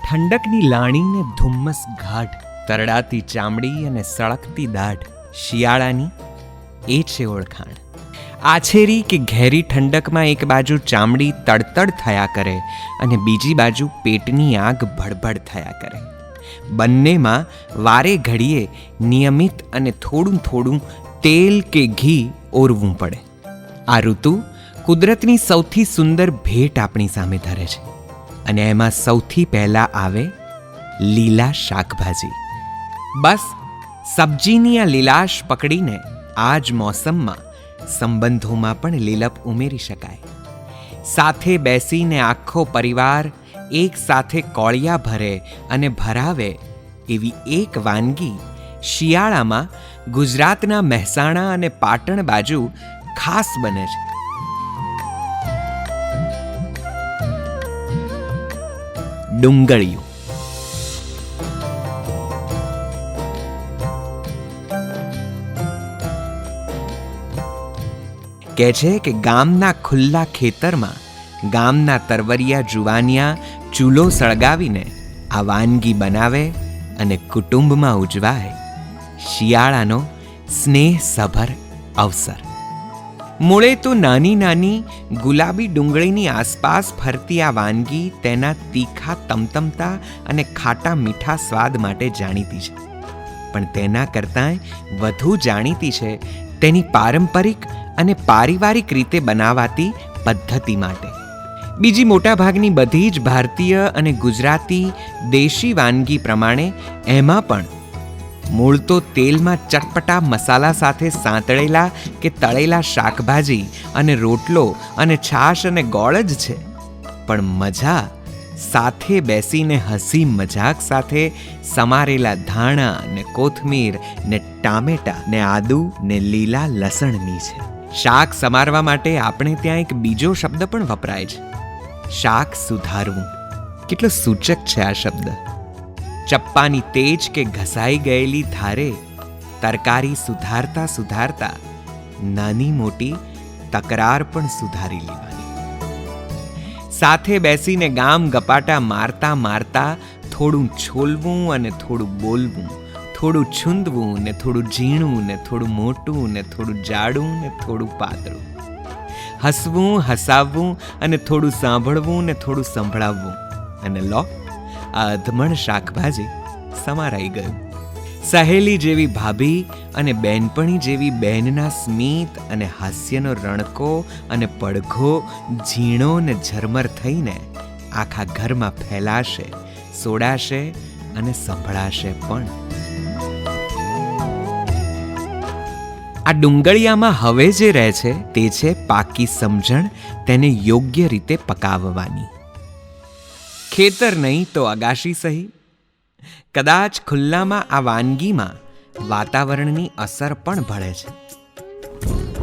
ઠંડકની લાણીને ધુમ્મસ ગાઢ, તરડાતી ચામડી અને સળગતી દાઢ, શિયાળાની એ છે ઓળખાણ. આછેરી કે ઘેરી ઠંડકમાં એક બાજુ ચામડી તડતડ થયા કરે અને બીજી બાજુ પેટની આગ ભડભડ થયા કરે. બંનેમાં વારે ઘડીએ નિયમિત અને થોડું થોડું તેલ કે ઘી ઓરવું પડે. આ ઋતુ કુદરતની સૌથી સુંદર ભેટ આપણી સામે ધરે છે અને એમાં સૌથી પહેલાં આવે લીલા શાકભાજી. બસ સબ્જીની આ લીલાશ પકડીને આ જ મોસમમાં સંબંધોમાં પણ લીલપ ઉમેરી શકાય. સાથે બેસીને આખો પરિવાર એક સાથે કોળિયા ભરે અને ભરાવે એવી એક વાનગી શિયાળામાં ગુજરાતના મહેસાણા અને પાટણ બાજુ ખાસ બને છે. ડુંગળીયું. કહે છે કે ગામના ખુલ્લા ખેતરમાં ગામના તરવરિયા જુવાનિયા ચૂલો સળગાવીને આ વાનગી બનાવે અને કુટુંબમાં ઉજવાય શિયાળાનો સ્નેહસભર અવસર. મૂળે તો નાની નાની ગુલાબી ડુંગળીની આસપાસ ફરતી આ વાનગી તેના તીખા તમતમતા અને ખાટા મીઠા સ્વાદ માટે જાણીતી છે, પણ તેના કરતાંય વધુ જાણીતી છે તેની પારંપરિક અને પારિવારિક રીતે બનાવાતી પદ્ધતિ માટે. બીજી મોટાભાગની બધી જ ભારતીય અને ગુજરાતી દેશી વાનગી પ્રમાણે એમાં પણ મૂળ તો તેલમાં ચટપટા મસાલા સાથે સાંતળેલા કે તળેલા શાકભાજી અને રોટલો અને છાશ અને ગોળ જ છે, પણ મજા સાથે બેસીને હસી મજાક સાથે સમારેલા ધાણા ને કોથમીર ને ટામેટા ને આદુ ને લીલા લસણની છે. શાક સમારવા માટે આપણે ત્યાં એક બીજો શબ્દ પણ વપરાય છે, શાક સુધારવું. કેટલો સૂચક છે આ શબ્દ. ચપ્પાની તેજ કે ઘસાઈ ગયેલી ધારે તરકારી સુધારતા સુધારતા નાની મોટી તકરાર પણ સુધારી લેવાની. સાથે બેસીને ગામ ગપાટા મારતા મારતા થોડું છોલવું અને થોડું બોલવું, થોડું છૂંદવું ને થોડું ઝીણું ને થોડું મોટું ને થોડું જાડું ને થોડું પાતળું, હસવું હસાવવું અને થોડું સાંભળવું ને થોડું સંભળાવવું, અને લો આ અધમણ શાકભાજી સમારાઈ ગયું. સહેલી જેવી ભાભી અને બેનપણી જેવી બહેનના સ્મિત અને હાસ્યનો રણકો અને પડઘો ઝીણો ને ઝરમર થઈને આખા ઘરમાં ફેલાશે, સોડાશે અને સંભળાશે પણ. આ ડુંગળિયામાં હવે જે રહે છે તે છે પાકી સમજણ તેને યોગ્ય રીતે પકાવવાની. ખેતર નહીં તો અગાશી સહી. કદાચ ખુલ્લામાં આ વાનગીમાં વાતાવરણની અસર પણ ભળે છે.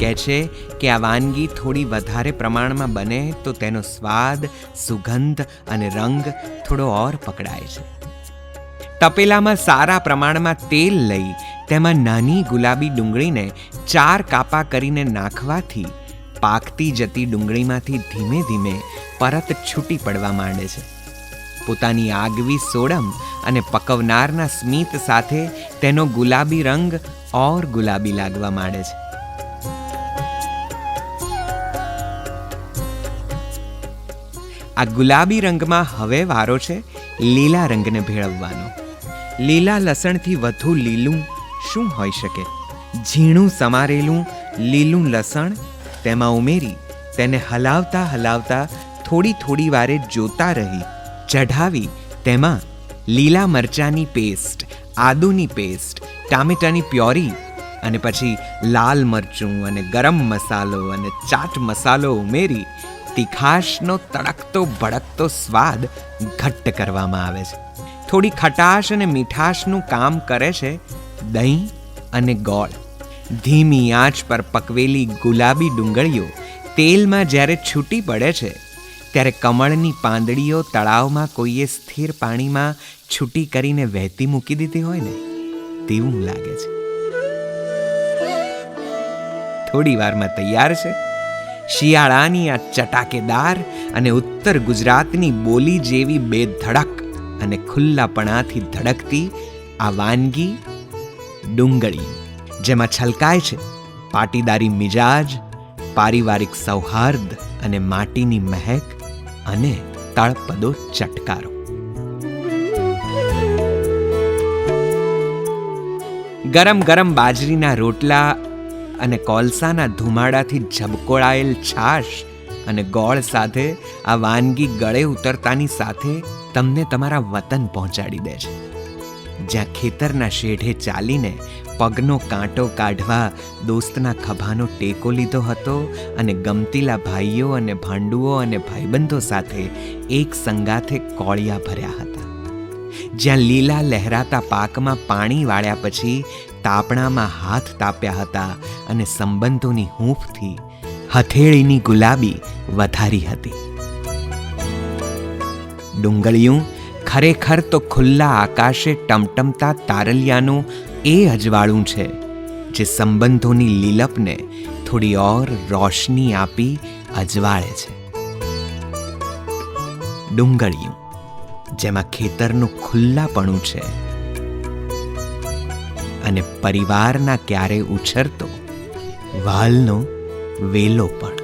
કહે છે કે આ વાનગી થોડી વધારે પ્રમાણમાં બને તો તેનો સ્વાદ, સુગંધ અને રંગ થોડો ઓર પકડાય છે. તપેલામાં સારા પ્રમાણમાં તેલ લઈ તેમાં નાની ગુલાબી ડુંગળીને 4 કાપા કરીને નાખવાથી પાકતી જતી ડુંગળીમાંથી ધીમે ધીમે પરત છૂટી પડવા માંડે છે. પોતાની આગવી સોડમ અને પકવનારના સ્મિત સાથે તેનો ગુલાબી રંગ ઓર ગુલાબી લાગવા માંડે છે. આ ગુલાબી રંગમાં હવે વારો છે લીલા રંગને ભેળવવાનો. લીલા લસણથી વધુ લીલું શું હોઈ શકે? ઝીણું સમારેલું લીલું લસણ તેમાં ઉમેરી તેને હલાવતા હલાવતા થોડી થોડી વારે જોતા રહી ચઢાવી તેમાં લીલા મરચાની પેસ્ટ, આદુની પેસ્ટ, ટામેટાની પ્યોરી અને પછી લાલ મરચું અને ગરમ મસાલો અને ચાટ મસાલો ઉમેરી તીખાશનો તડકતો ભડકતો સ્વાદ ઘટ્ટ કરવામાં આવે છે. થોડી ખટાશ અને મીઠાશનું કામ કરે છે દહીં અને ગોળ. ધીમી આંચ પર પકવેલી ગુલાબી ડુંગળીઓ તેલમાં જ્યારે છૂટી પડે છે ત્યારે કમળની પાંદડીઓ તળાવમાં કોઈએ સ્થિર પાણીમાં છૂટી કરીને વહેતી મૂકી દીધી હોય ને તેવું લાગે છે. થોડી વારમાં તૈયાર છે શિયાળાની આ ચટાકેદાર અને ઉત્તર ગુજરાતની બોલી જેવી બેધડક અને ખુલ્લાપણાથી ધડકતી આ વાનગી ડુંગળી, જેમાં છલકાય છે પાટીદારી મિજાજ, પારિવારિક સૌહાર્દ અને માટીની મહેક અને તળપદો ચટકારો. ગરમ ગરમ બાજરીના રોટલા અને કોલસાના ધુમાડાથી ઝબકોળાયેલ છાશ અને ગોળ સાથે આ વાનગી ગળે ઉતરતાની સાથે તમને તમારા વતન પહોંચાડી દે છે, જ્યાં ખેતરના શેઢે ચાલીને પગનો કાંટો કાઢવા દોસ્તના ખભાનો ટેકો લીધો હતો અને ગમતીલા ભાઈઓ અને ભાંડુઓ અને ભાઈબંધો સાથે એક સંગાથે કોળિયા ભર્યા હતા, જ્યાં લીલા લહેરાતા પાકમાં પાણી વાળ્યા પછી તાપણામાં હાથ તાપ્યા હતા અને સંબંધોની હૂંફથી હથેળીની ગુલાબી વધારી હતી. ડુંગળીયું ખરેખર તો ખુલ્લા આકાશે ટમટમતા તારલિયાનું એ અજવાળું છે જે સંબંધોની લીલપને થોડી ઓર રોશની આપી અજવાળે છે. ડુંગળીયું જેમાં ખેતરનું ખુલ્લાપણું છે અને પરિવારના ક્યારે ઉછરતો વાલનો વેલો પણ.